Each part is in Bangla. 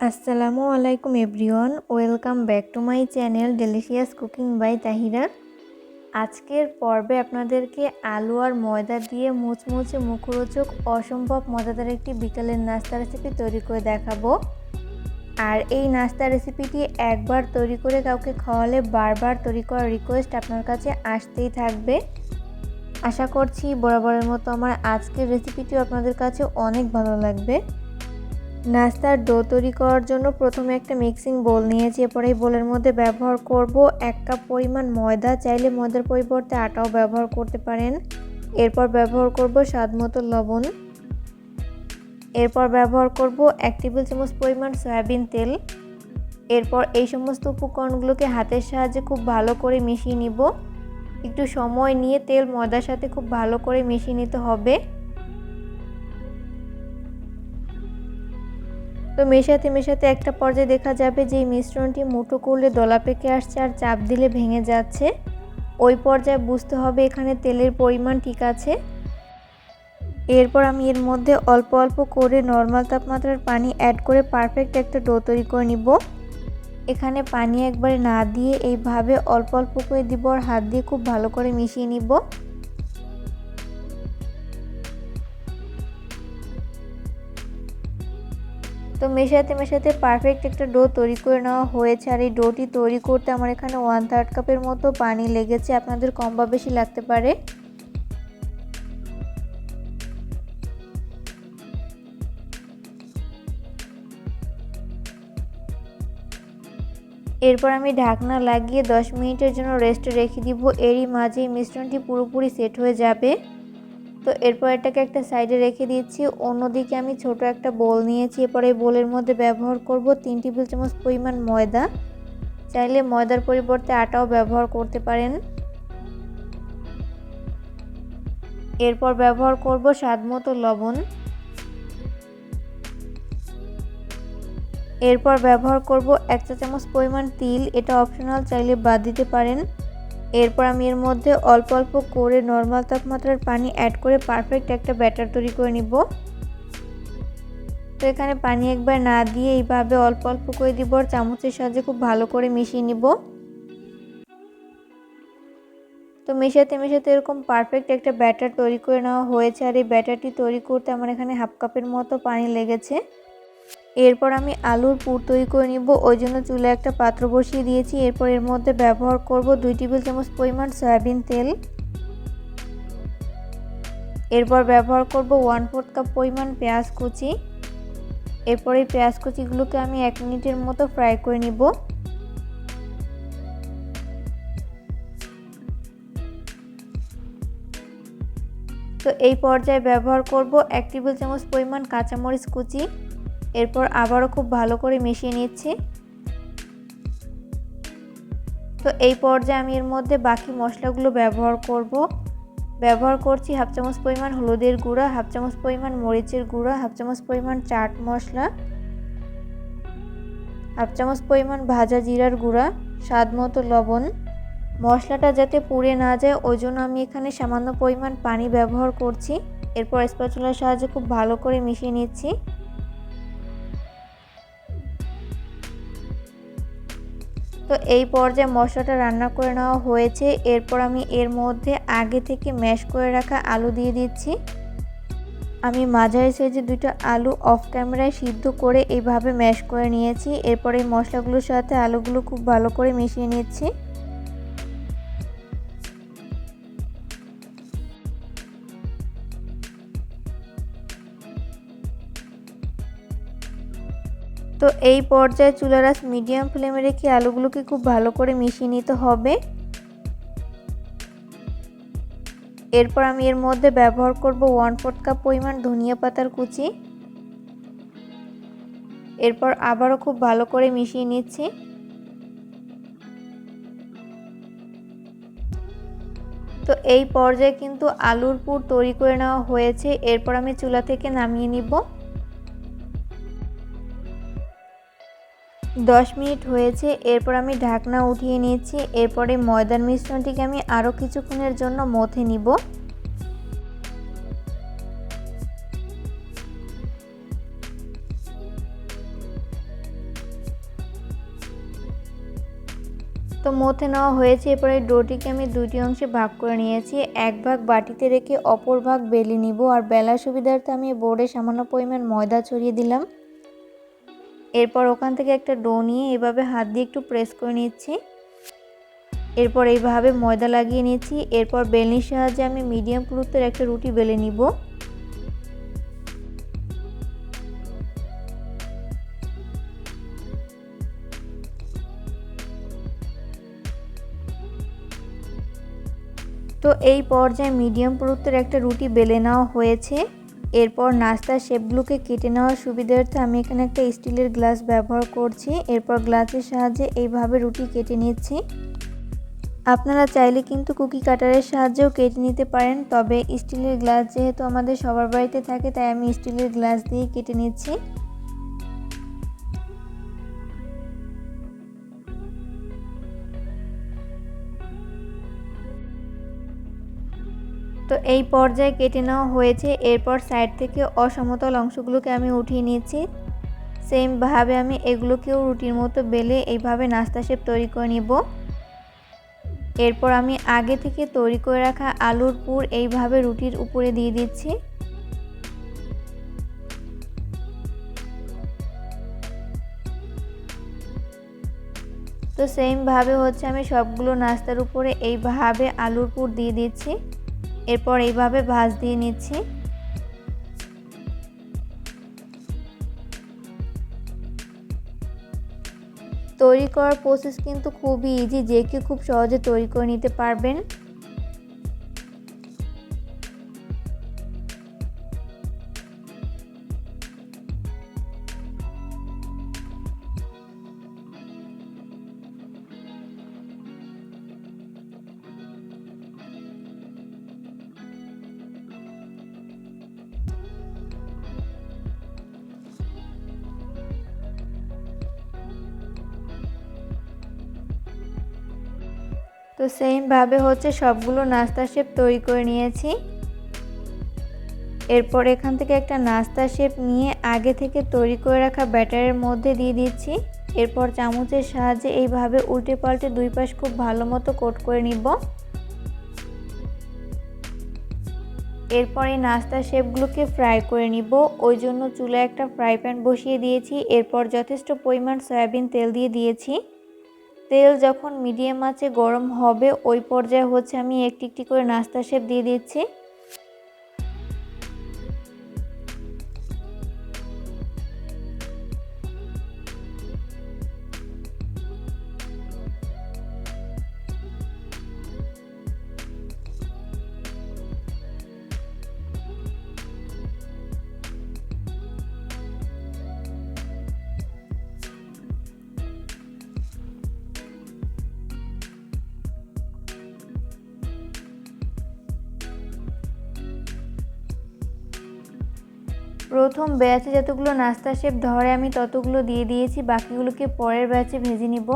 আসসালামু আলাইকুম everyone, welcome back to my channel delicious cooking by Tahira. আজকের পর্বে আপনাদেরকে আলু আর ময়দা দিয়ে মুচমুচে মুখরোচক অসম্ভব মজাদার একটি বিকালের নাস্তা রেসিপি তৈরি করে দেখাবো। আর এই নাস্তা রেসিপিটি একবার তৈরি করে কাউকে খাওয়ালে বারবার তৈরি করার রিকোয়েস্ট আপনার কাছে আসতেই থাকবে। আশা করছি বরাবরের মতো আমার আজকের রেসিপিটিও আপনাদের কাছে অনেক ভালো লাগবে। নাস্তার ডো তৈরি করার জন্য প্রথমে একটা মিক্সিং বোল নিয়েছি। এরপর এই বোলের মধ্যে ব্যবহার করব 1 কাপ পরিমাণ ময়দা, চাইলে ময়দার পরিবর্তে আটাও ব্যবহার করতে পারেন। এরপর ব্যবহার করব স্বাদমতো লবণ। এরপর ব্যবহার করব 1 টেবিল চামচ পরিমাণ সয়াবিন তেল। এরপর এই সমস্ত উপকরণগুলোকে হাতের সাহায্যে খুব ভালো করে মিশিয়ে নিব। একটু সময় নিয়ে তেল ময়দার সাথে খুব ভালো করে মিশিয়ে নিতে হবে। তো মেশাতে একটা পর্যায়ে দেখা যাবে যে এই মিশ্রণটি মুঠো করলে দলা পেকে আসছে আর চাপ দিলে ভেঙে যাচ্ছে। ওই পর্যায়ে বুঝতে হবে এখানে তেলের পরিমাণ ঠিক আছে। এরপর আমি এর মধ্যে অল্প অল্প করে নর্মাল তাপমাত্রার পানি অ্যাড করে পারফেক্ট একটা ডো তৈরি করে নিব। এখানে পানি একবারে না দিয়ে এইভাবে অল্প অল্প করে দিব আর হাত দিয়ে খুব ভালো করে মিশিয়ে নিব। তো মেশাতে পারফেক্ট একটা ডো তৈরি করে নেওয়া হয়েছে। আর এই ডোটি তৈরি করতে আমার এখানে 1/3 কাপের মতো পানি লেগেছে, আপনাদের কম বা বেশি লাগতে পারে। এরপর আমি ঢাকনা লাগিয়ে 10 মিনিটের জন্য রেস্টে রেখে দিব। এরই মাঝে মিশ্রণটি পুরোপুরি সেট হয়ে যাবে। তো এরপর এটাকে একটা সাইডে রেখে দিচ্ছি। অন্যদিকে আমি ছোট একটা বোল নিয়েছি। এরপর এই বোলের মধ্যে ব্যবহার করব 3 টেবিল চামচ পরিমাণ ময়দা, চাইলে ময়দার পরিবর্তে আটাও ব্যবহার করতে পারেন। এরপর ব্যবহার করব স্বাদমতো লবণ। এরপর ব্যবহার করব 1 চা চামচ পরিমাণ তিল, এটা অপশনাল, চাইলে বাদ দিতে পারেন। এরপর আমি এর মধ্যে অল্প অল্প করে নর্মাল তাপমাত্রার পানি অ্যাড করে পারফেক্ট একটা ব্যাটার তৈরি করে নিব। তো এখানে পানি একবার না দিয়ে এইভাবে অল্প অল্প করে দিব আর চামচের সাহায্যে খুব ভালো করে মিশিয়ে নিব। তো মেশাতে এরকম পারফেক্ট একটা ব্যাটার তৈরি করে নেওয়া হয়েছে। আর এই ব্যাটারটি তৈরি করতে আমার এখানে 1/2 কাপের মতো পানি লেগেছে। এরপর আমি আলুর পুর তৈরি করে নিব, ওই জন্য চুলায় একটা পাত্র বসিয়ে দিয়েছি। এরপর এর মধ্যে ব্যবহার করব 2 টেবিল চামচ পরিমাণ সয়াবিন তেল। এরপর ব্যবহার করব 1/4 কাপ পরিমাণ পেঁয়াজ কুচি। এরপর এই পেঁয়াজ কুচিগুলোকে আমি 1 মিনিটের মতো ফ্রাই করে নিব। তো এই পর্যায়ে ব্যবহার করব 1 টেবিল চামচ পরিমাণ কাঁচামরিচ কুচি। এরপর আবারও খুব ভালো করে মিশিয়ে নিচ্ছি। তো এই পর্যায়ে আমি এর মধ্যে বাকি মশলাগুলো ব্যবহার করছি 1/2 চামচ পরিমাণ হলুদের গুঁড়া, 1/2 চামচ পরিমাণ মরিচের গুঁড়া, 1/2 চামচ পরিমাণ চাট মশলা, 1/2 চামচ পরিমাণ ভাজা জিরার গুঁড়া, স্বাদমতো লবণ। মশলাটা যাতে পুড়ে না যায় ওই জন্য আমি এখানে সামান্য পরিমাণ পানি ব্যবহার করছি। এরপর স্প্যাচুলার সাহায্যে খুব ভালো করে মিশিয়ে নিচ্ছি। তো এই পর্যায়ে মশলাটা রান্না করে নেওয়া হয়েছে। এরপর আমি এর মধ্যে আগে থেকে ম্যাশ করে রাখা আলু দিয়ে দিচ্ছি। আমি মাঝারি সাইজে 2টা আলু অফ ক্যামেরায় সিদ্ধ করে এইভাবে ম্যাশ করে নিয়েছি। এরপর এই মশলাগুলোর সাথে আলুগুলো খুব ভালো করে মিশিয়ে নিচ্ছি। তো এই পর্যায়ে চুলার আঁচ মিডিয়াম ফ্লেমে রেখে আলুগুলোকে খুব ভালো করে মিশিয়ে নিতে হবে। এরপর আমি এর মধ্যে ব্যবহার করব 1/4 কাপ পরিমাণ ধনিয়া পাতার কুচি। এরপর আবারও খুব ভালো করে মিশিয়ে নিচ্ছি। তো এই পর্যায়ে কিন্তু আলুর পুর তৈরি করে নেওয়া হয়েছে। এরপর আমি চুলা থেকে নামিয়ে নিব। 10 মিনিট হয়েছে। এরপর আমি ঢাকনা উঠিয়ে নিয়েছি। এরপরে ময়দার মিশ্রণটিকে আমি আরও কিছুক্ষণের জন্য মথে নিব। তো মথে নেওয়া হয়েছে। এরপরে ডোটিকে আমি দুটি অংশে ভাগ করে নিয়েছি। এক ভাগ বাটিতে রেখে অপর ভাগ বেলে নিব। আর বেলার সুবিধার্থে আমি বোর্ডে সামান্য পরিমাণ ময়দা ছড়িয়ে দিলাম। এরপর ওখান থেকে একটা ডো নিয়ে এভাবে হাত দিয়ে একটু প্রেস করে নিচ্ছি। এরপর এইভাবে ময়দা লাগিয়ে নিচ্ছি। এরপর বেলনির সাহায্যে আমি মিডিয়াম পুরুত্বের একটা রুটি বেলে নিব। তো এই পর্যায়ে মিডিয়াম পুরুত্বের একটা রুটি বেলে নেওয়া হয়েছে। এরপর নাস্তার শেপগুলোকে কেটে নেওয়ার সুবিধার্থে আমি এখানে একটা স্টিলের গ্লাস ব্যবহার করছি। এরপর গ্লাসের সাহায্যে এইভাবে রুটি কেটে নিচ্ছি। আপনারা চাইলে কিন্তু কুকি কাটারের সাহায্যেও কেটে নিতে পারেন, তবে স্টিলের গ্লাস যেহেতু আমাদের সবার বাড়িতে থাকে তাই আমি স্টিলের গ্লাস দিয়ে কেটে নিচ্ছি। তো এই পর্যায়ে কেটে নেওয়া হয়েছে। এরপর সাইড থেকে অসমতল অংশগুলোকে আমি উঠিয়ে নিচ্ছি। সেমভাবে আমি এগুলোকেও রুটির মতো বেলে এইভাবে নাস্তা শেপ তৈরি করে নিব। এরপর আমি আগে থেকে তৈরি করে রাখা আলুর পুর এইভাবে রুটির উপরে দিয়ে দিচ্ছি। তো সেমভাবে আমি সবগুলো নাস্তার উপরে এইভাবে আলুর পুর দিয়ে দিচ্ছি। এরপর এইভাবে ভাঁজ দিয়ে নিচ্ছি। তৈরি করার প্রসেস কিন্তু খুবই ইজি, যে কেউ খুব সহজে তৈরি করে নিতে পারবেন। তো সেমভাবে সবগুলো নাস্তা শেপ তৈরি করে নিয়েছি। এরপর এখান থেকে একটা নাস্তা শেপ নিয়ে আগে থেকে তৈরি করে রাখা ব্যাটারের মধ্যে দিয়ে দিচ্ছি। এরপর চামচের সাহায্যে এইভাবে উল্টে পাল্টে দুই পাশ খুব ভালো মতো কোট করে নিব। এরপর এই নাস্তা শেপগুলোকে ফ্রাই করে নিব। ওই জন্য চুলায় একটা ফ্রাই প্যান বসিয়ে দিয়েছি। এরপর যথেষ্ট পরিমাণ সয়াবিন তেল দিয়ে দিয়েছি। তেল যখন মিডিয়াম আঁচে গরম হবে ওই পর্যায়ে আমি একটি একটি করে নাস্তা শেপ দিয়ে দিচ্ছি। প্রথম ব্যাচে যতগুলো নাস্তা শেপ ধরে আমি ততগুলো দিয়ে দিয়েছি, বাকিগুলোকে পরের ব্যাচে ভেজে নিব।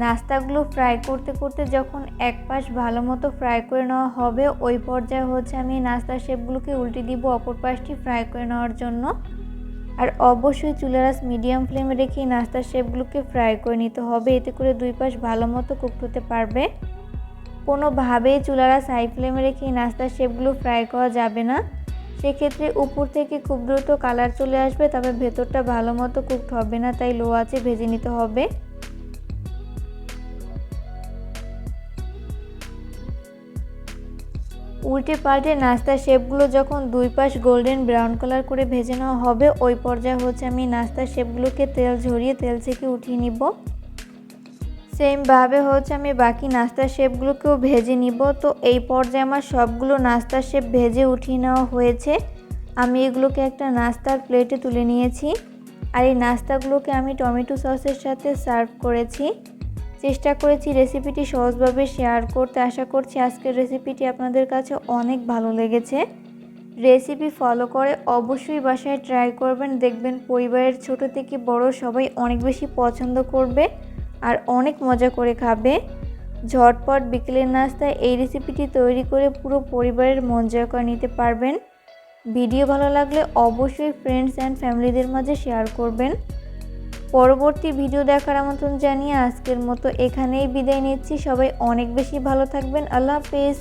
নাস্তাগুলো ফ্রাই করতে করতে যখন এক পাশ ভালো মতো ফ্রাই করে নেওয়া হবে ওই পর্যায়ে আমি নাস্তা শেপগুলোকে উল্টে দিব অপর পাশটি ফ্রাই করে নেওয়ার জন্য। আর অবশ্যই চুলার আঁচ মিডিয়াম ফ্লেমে রেখে নাস্তা শেপগুলোকে ফ্রাই করে নিতে হবে, এতে করে দুই পাশ ভালো মতো কুকড হতে পারবে। কোনোভাবেই চুলার আঁচ হাই ফ্লেমে রেখে নাস্তা শেপগুলো ফ্রাই করা যাবে না, সেক্ষেত্রে উপর থেকে খুব দ্রুত কালার চলে আসবে, তবে ভেতরটা ভালো মতো কুকড হবে না, তাই লো আঁচে ভেজে নিতে হবে। উল্টে পাল্টে নাস্তার শেপগুলো যখন দুই পাশ গোল্ডেন ব্রাউন কালার করে ভেজে নেওয়া হবে ওই পর্যায়ে আমি নাস্তার শেপগুলোকে তেল ঝরিয়ে তেল থেকে উঠিয়ে নিব। সেমভাবে আমি বাকি নাস্তার শেপগুলোকেও ভেজে নিব। তো এই পর্যায়ে আমার সবগুলো নাস্তার শেপ ভেজে উঠিয়ে নেওয়া হয়েছে। আমি এগুলোকে একটা নাস্তার প্লেটে তুলে নিয়েছি। আর এই নাস্তাগুলোকে আমি টমেটো সসের সাথে সার্ভ করেছি। চেষ্টা করেছি রেসিপিটি সহজভাবে শেয়ার করতে। আশা করছি আজকের রেসিপিটি আপনাদের কাছে অনেক ভালো লেগেছে। রেসিপি ফলো করে অবশ্যই বাসায় ট্রাই করবেন, দেখবেন পরিবারের ছোট থেকে বড় সবাই অনেক বেশি পছন্দ করবে আর অনেক মজা করে খাবে। ঝটপট বিকেলের নাস্তায় এই রেসিপিটি তৈরি করে পুরো পরিবারের মন জয় করে নিতে পারবেন। ভিডিও ভালো লাগলে অবশ্যই ফ্রেন্ডস অ্যান্ড ফ্যামিলিদের মাঝে শেয়ার করবেন। পরবর্তী ভিডিও দেখার আমন্ত্রণ জানিয়ে আজকের মতো এখানেই বিদায় নিচ্ছি। সবাই অনেক বেশি ভালো থাকবেন। আল্লাহ হাফেজ।